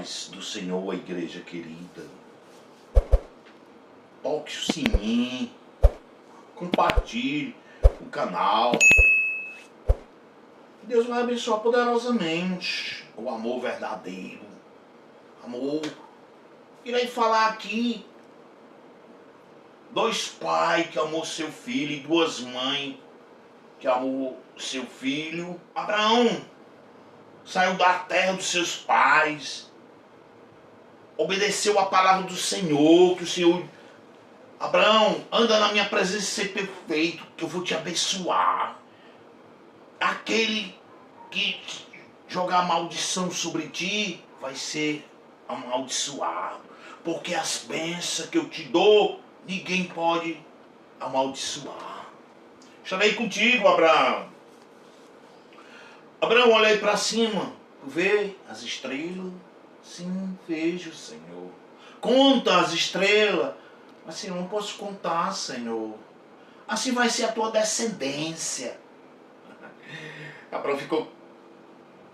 paz do Senhor, a igreja querida. Toque o sininho, compartilhe o canal. Deus vai abençoar poderosamente o amor verdadeiro. Amor. Irei falar aqui. Dois pais que amou seu filho e duas mães que amou seu filho. Abraão saiu da terra dos seus pais, obedeceu a palavra do Senhor, que o Senhor... Abraão, anda na minha presença e ser perfeito, que eu vou te abençoar. Aquele que jogar maldição sobre ti vai ser amaldiçoado, porque as bênçãos que eu te dou, ninguém pode amaldiçoar. Estarei contigo, Abraão. Abraão, olhei para cima, vê as estrelas? Sim, vejo, Senhor. Conta as estrelas. Assim, eu não posso contar, Senhor. Assim vai ser a tua descendência. Abraão ficou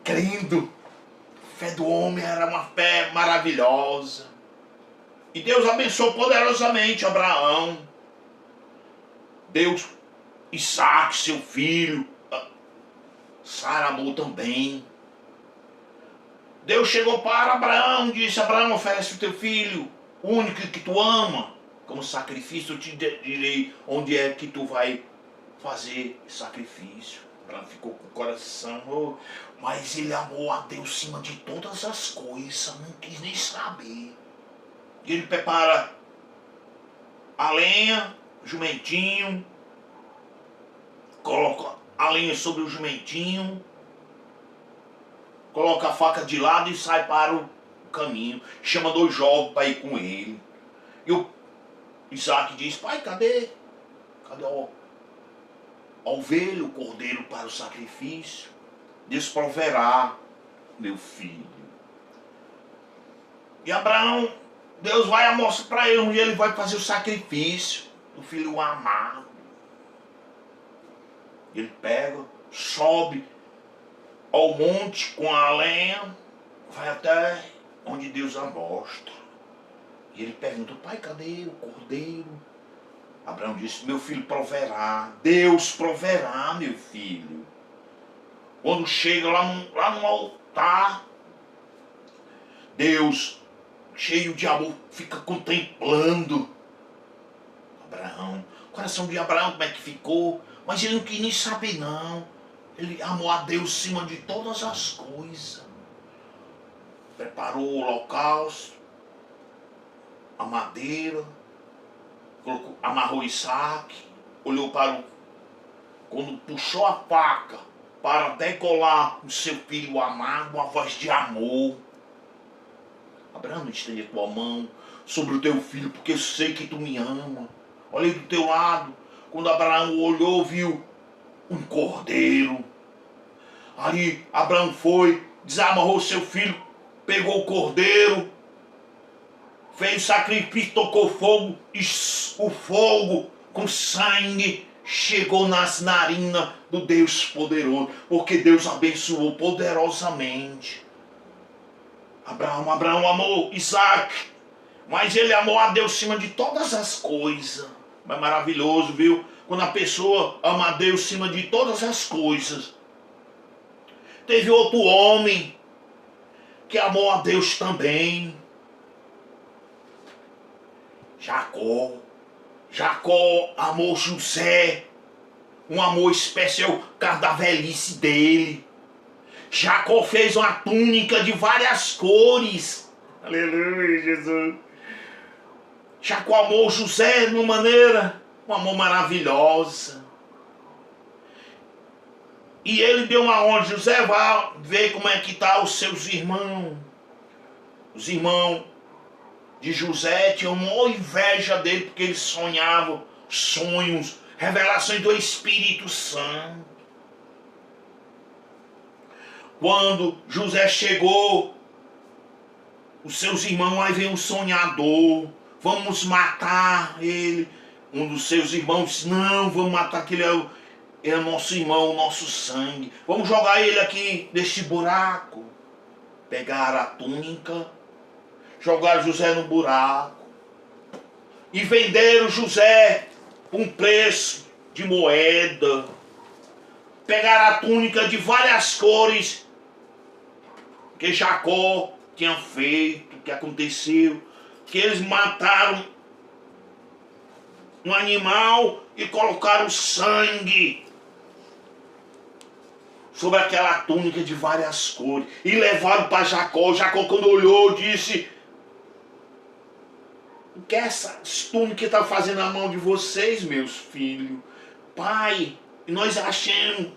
crendo. A fé do homem era uma fé maravilhosa. E Deus abençoou poderosamente Abraão. Deus, Isaac, seu filho. Sara amou também. Deus chegou para Abraão e disse: Abraão, oferece o teu filho, o único que tu ama, como sacrifício. Eu te direi onde é que tu vai fazer sacrifício. Abraão ficou com o coração, mas ele amou a Deus acima de todas as coisas, não quis nem saber. E ele prepara a lenha, o jumentinho, coloca a lenha sobre o jumentinho, coloca a faca de lado e sai para o caminho. Chama dois jovens para ir com ele. E o Isaac diz: pai, cadê a ovelha, o cordeiro para o sacrifício? Deus proverá, meu filho. E Abraão, Deus vai mostrar para ele onde ele vai fazer o sacrifício do filho amado. Ele pega, sobe ao monte com a lenha, vai até onde Deus a mostra. E ele pergunta: pai, cadê o cordeiro? Abraão disse: meu filho proverá. Deus proverá, meu filho. Quando chega lá no altar, Deus, cheio de amor, fica contemplando Abraão. O coração de Abraão, como é que ficou? Mas ele não quis nem saber, não. Ele amou a Deus acima de todas as coisas. Preparou o holocausto, a madeira, amarrou Isaac, olhou para o... Quando puxou a faca para degolar o seu filho amado, uma voz de amor: Abraão, estende a tua mão sobre o teu filho, porque eu sei que tu me ama. Olhei do teu lado. Quando Abraão olhou, viu um cordeiro. Ali Abraão foi, desamarrou seu filho, pegou o cordeiro, fez o sacrifício, tocou fogo, e o fogo com sangue chegou nas narinas do Deus poderoso, porque Deus abençoou poderosamente. Abraão amou Isaac, mas ele amou a Deus acima de todas as coisas. É maravilhoso, viu? Quando a pessoa ama a Deus acima de todas as coisas. Teve outro homem que amou a Deus também. Jacó. Jacó amou José. Um amor especial por causa da velhice dele. Jacó fez uma túnica de várias cores. Aleluia, Jesus. Jacó amou José de uma maneira, um amor maravilhosa. E ele deu uma ordem: José, vá ver como é que tá os seus irmãos. Os irmãos de José tinham uma inveja dele, porque eles sonhavam sonhos, revelações do Espírito Santo. Quando José chegou, os seus irmãos, aí vem um sonhador: vamos matar ele. Um dos seus irmãos disse: não, vamos matar, que ele é o nosso irmão, o nosso sangue. Vamos jogar ele aqui neste buraco. Pegaram a túnica, jogaram José no buraco e venderam José por um preço de moeda. Pegaram a túnica de várias cores que Jacó tinha feito, que aconteceu, que eles mataram um animal e colocaram sangue sobre aquela túnica de várias cores e levaram para Jacó. Jacó, quando olhou, disse: o que essa túnica está fazendo na mão de vocês, meus filhos? Pai, nós achamos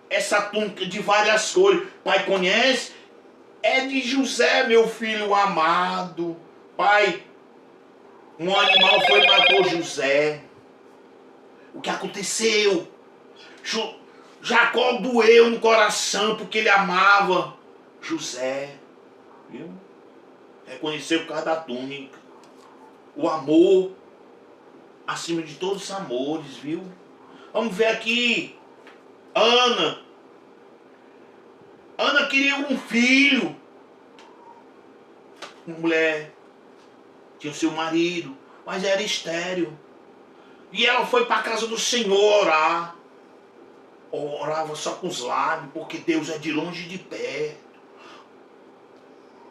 essa túnica de várias cores. Pai, conhece? É de José, meu filho amado. Pai, um animal foi e matou José. O que aconteceu? Jacó doeu no coração porque ele amava José. Viu? Reconheceu por causa da túnica. O amor acima de todos os amores, viu? Vamos ver aqui. Ana queria um filho. Uma mulher tinha o seu marido, mas era estéril. E ela foi para a casa do Senhor orar. Orava só com os lábios, porque Deus é de longe e de perto.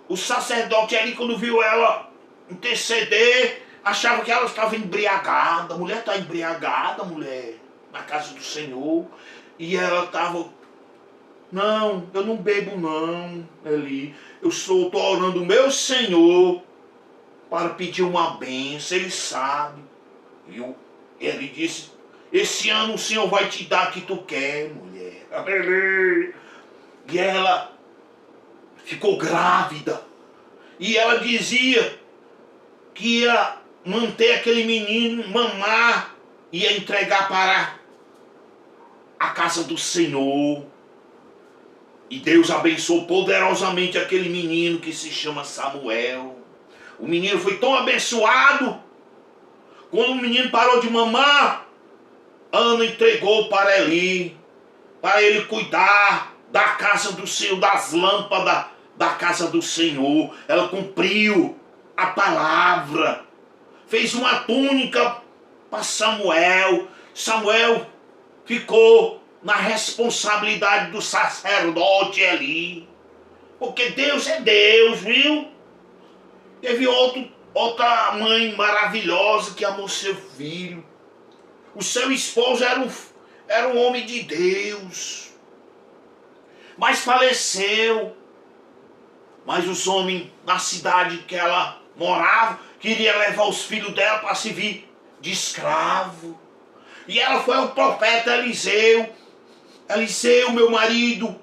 O sacerdote ali, quando viu ela interceder, achava que ela estava embriagada. A mulher está embriagada, mulher, na casa do Senhor. E ela estava: não, eu não bebo não, Eli. Eu estou orando o meu Senhor para pedir uma bênção. Ele sabe. E ele disse: esse ano o Senhor vai te dar o que tu quer, mulher. Eli. E ela ficou grávida. E ela dizia que ia manter aquele menino, mamar, ia entregar para a casa do Senhor. E Deus abençoou poderosamente aquele menino que se chama Samuel. O menino foi tão abençoado. Quando o menino parou de mamar, Ana entregou para Eli, para ele cuidar da casa do Senhor, das lâmpadas da casa do Senhor. Ela cumpriu a palavra. Fez uma túnica para Samuel. Samuel ficou na responsabilidade do sacerdote ali. Porque Deus é Deus, viu? Teve outra mãe maravilhosa que amou seu filho. O seu esposo era um homem de Deus. Mas faleceu. Mas os homens na cidade que ela morava queriam levar os filhos dela para servir de escravo. E ela foi ao profeta Eliseu. Eliseu, meu marido,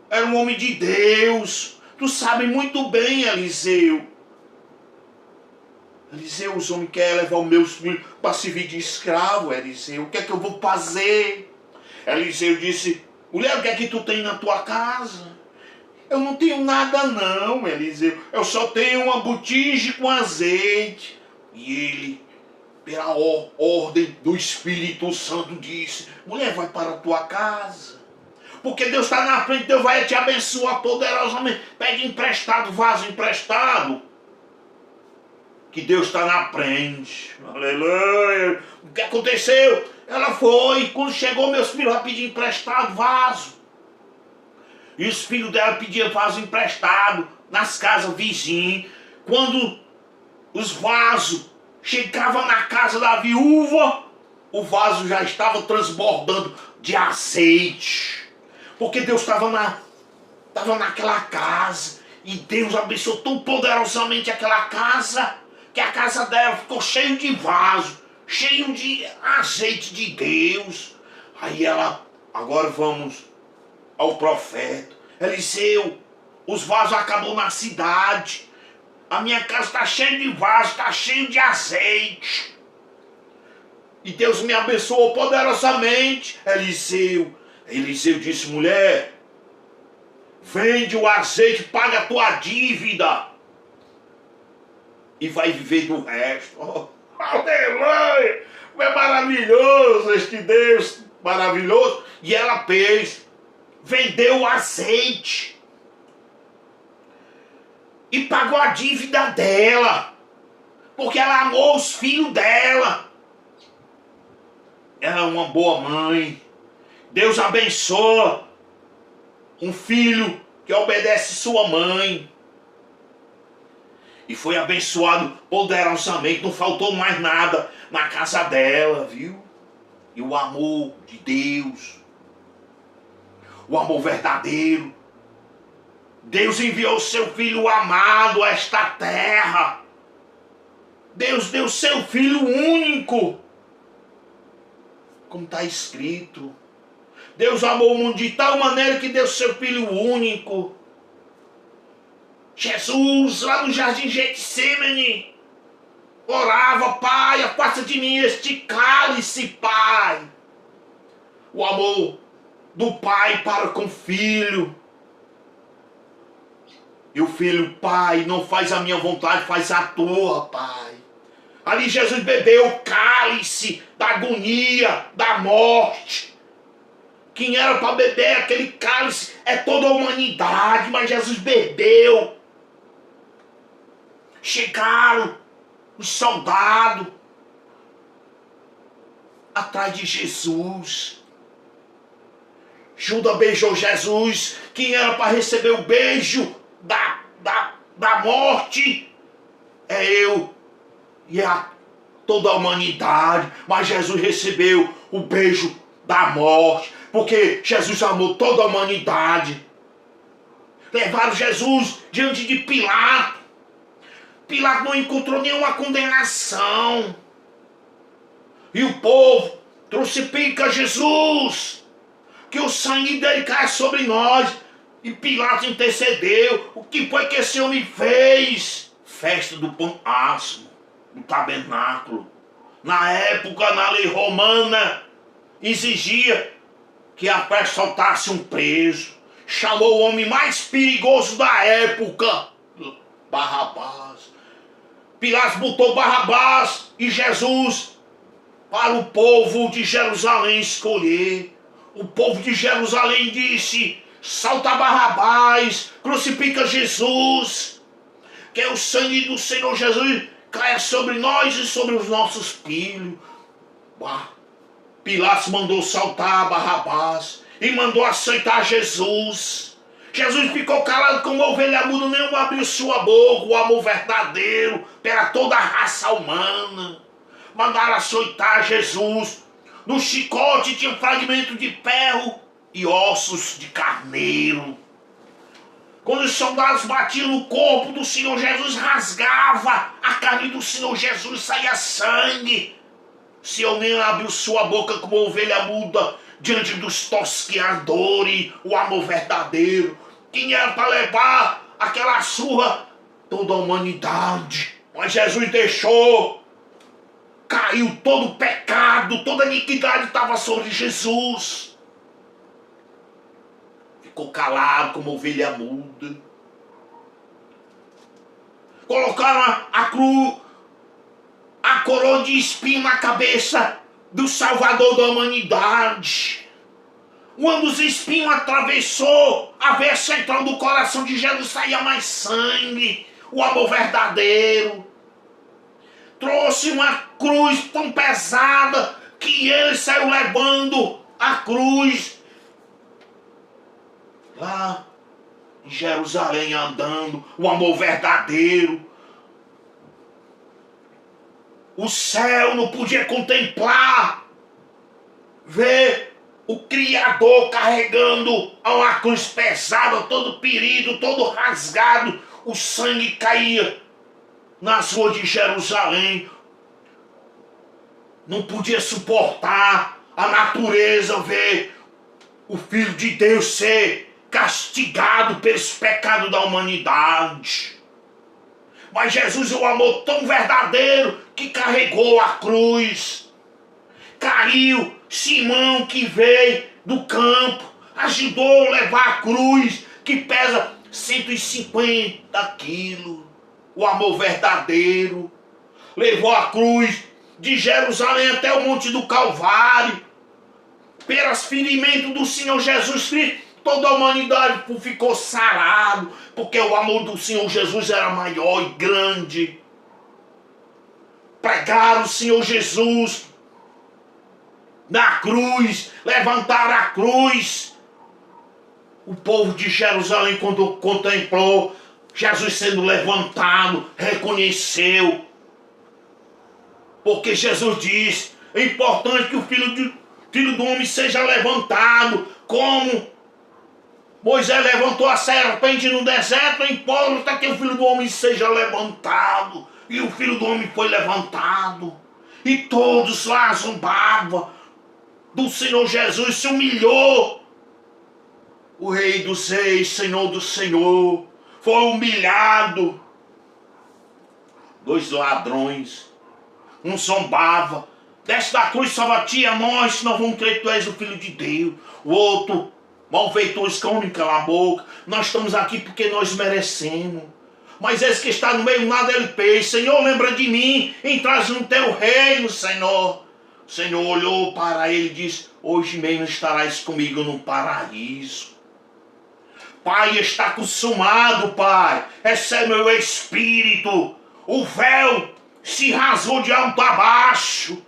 era um homem de Deus. Tu sabe muito bem, Eliseu. Eliseu, os homens querem levar os meus filhos para servir de escravo, Eliseu. O que é que eu vou fazer? Eliseu disse: mulher, o que é que tu tem na tua casa? Eu não tenho nada não, Eliseu. Eu só tenho uma botija com azeite. E ele, pela ordem do Espírito Santo, disse: mulher, vai para a tua casa. Porque Deus está na frente, Deus vai te abençoar poderosamente. Pede emprestado, vaso emprestado. Que Deus está na frente. Aleluia. O que aconteceu? Ela foi. Quando chegou, meus filhos, ela pediu emprestado vaso. E os filhos dela pediam vaso emprestado nas casas vizinhas. Quando os vasos chegavam na casa da viúva, o vaso já estava transbordando de azeite. Porque Deus estava naquela casa. E Deus abençoou tão poderosamente aquela casa, que a casa dela ficou cheia de vaso, cheio de azeite de Deus. Aí ela, agora vamos ao profeta: Eliseu, os vasos acabou na cidade. A minha casa está cheia de vasos, está cheio de azeite. E Deus me abençoou poderosamente. Eliseu disse: mulher, vende o azeite, paga a tua dívida e vai viver do resto. Oh, aleluia! É maravilhoso este Deus, maravilhoso. E ela fez, vendeu o azeite. e pagou a dívida dela, porque ela amou os filhos dela. Ela é uma boa mãe. Deus abençoa um filho que obedece sua mãe. E foi abençoado poderosamente, não faltou mais nada na casa dela, viu? E o amor de Deus, o amor verdadeiro. Deus enviou seu Filho amado a esta terra. Deus deu seu Filho único, como está escrito. Deus amou o mundo de tal maneira que deu seu Filho único. Jesus, lá no jardim Getsemane, orava: Pai, afasta de mim este cálice, Pai. O amor do Pai para com o Filho. E o Filho: Pai, não faz a minha vontade, faz a tua, Pai. Ali Jesus bebeu o cálice da agonia, da morte. Quem era para beber aquele cálice é toda a humanidade, mas Jesus bebeu. Chegaram os soldados atrás de Jesus. Judas beijou Jesus. Quem era para receber o beijo da morte é eu e toda a humanidade. Mas Jesus recebeu o beijo da morte, porque Jesus amou toda a humanidade. Levaram Jesus diante de Pilato. Pilato não encontrou nenhuma condenação. E o povo: crucifica Jesus, que o sangue dele cai sobre nós. E Pilato intercedeu. O que foi que esse homem fez? Festa do pão asmo, no tabernáculo. Na época, na lei romana, exigia que a festa soltasse um preso. Chamou o homem mais perigoso da época, Barrabás. Pilatos botou Barrabás e Jesus para o povo de Jerusalém escolher. O povo de Jerusalém disse: solta Barrabás, crucifica Jesus, que o sangue do Senhor Jesus caia sobre nós e sobre os nossos filhos. Pilatos mandou soltar Barrabás e mandou aceitar Jesus. Jesus ficou calado como ovelha muda, nem abriu sua boca. O amor verdadeiro pela toda a raça humana. Mandaram açoitar Jesus. No chicote tinha fragmento de ferro e ossos de carneiro. Quando os soldados batiam no corpo do Senhor Jesus, rasgava a carne do Senhor Jesus, saía sangue. O Senhor nem abriu sua boca como ovelha muda diante dos tosqueadores. O amor verdadeiro. Quem era para levar aquela surra? Toda a humanidade. Mas Jesus deixou. Caiu todo o pecado, toda a iniquidade estava sobre Jesus. Ficou calado como ovelha muda. Colocaram a cruz, a coroa de espinho na cabeça do Salvador da humanidade. Quando os espinhos atravessou a veia central do coração de Jesus, saía mais sangue. O amor verdadeiro trouxe uma cruz tão pesada que ele saiu levando a cruz lá em Jerusalém, andando. O amor verdadeiro. O céu não podia contemplar, ver o Criador carregando uma cruz pesada, todo ferido, todo rasgado. O sangue caía nas ruas de Jerusalém. Não podia suportar a natureza ver o Filho de Deus ser castigado pelos pecados da humanidade. Mas Jesus é um amor tão verdadeiro que carregou a cruz. Caiu Simão, que veio do campo, ajudou a levar a cruz que pesa 150 quilos. O amor verdadeiro levou a cruz de Jerusalém até o Monte do Calvário. Pelos ferimentos do Senhor Jesus Cristo, Toda a humanidade ficou sarado, porque o amor do Senhor Jesus era maior e grande. Pregaram o Senhor Jesus na cruz, levantaram a cruz. O povo de Jerusalém, quando contemplou Jesus sendo levantado, reconheceu. Porque Jesus diz, é importante que o Filho do Homem seja levantado, como Moisés levantou a serpente no deserto, importa que o Filho do Homem seja levantado. E o Filho do Homem foi levantado. E todos lá zombavam do Senhor Jesus, se humilhou. O Rei dos Reis, Senhor do Senhor, foi humilhado. Dois ladrões, um zombava, desce da cruz, salva-te a nós, nós vamos crer que tu és o Filho de Deus. O outro, malfeitores, calma, cala a boca, nós estamos aqui porque nós merecemos. Mas esse que está no meio, nada ele fez. Senhor, lembra de mim, entras no teu reino, Senhor. O Senhor olhou para ele e disse, hoje mesmo estarás comigo no paraíso. Pai, está consumado, Pai. Recebe meu espírito. O véu se rasgou de alto a baixo.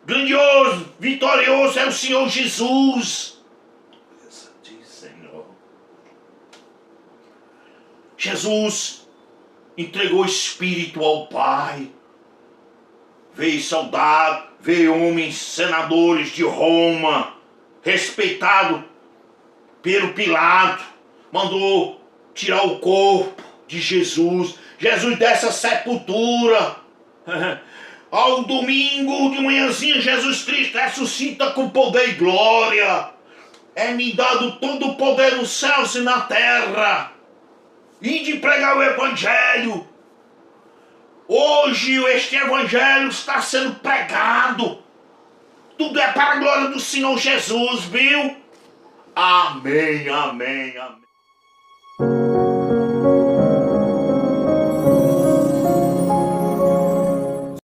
Grandioso, vitorioso é o Senhor Jesus. Pensa diz, Senhor. Jesus entregou o espírito ao Pai. Veio soldado, veio homens, senadores de Roma, respeitado pelo Pilato, mandou tirar o corpo de Jesus. Jesus dessa sepultura. Ao domingo de manhãzinha, Jesus Cristo ressuscita com poder e glória. É-me dado todo o poder nos céus e na terra. E de pregar o Evangelho. Hoje este Evangelho está sendo pregado. Tudo é para a glória do Senhor Jesus, viu? Amém, amém, amém.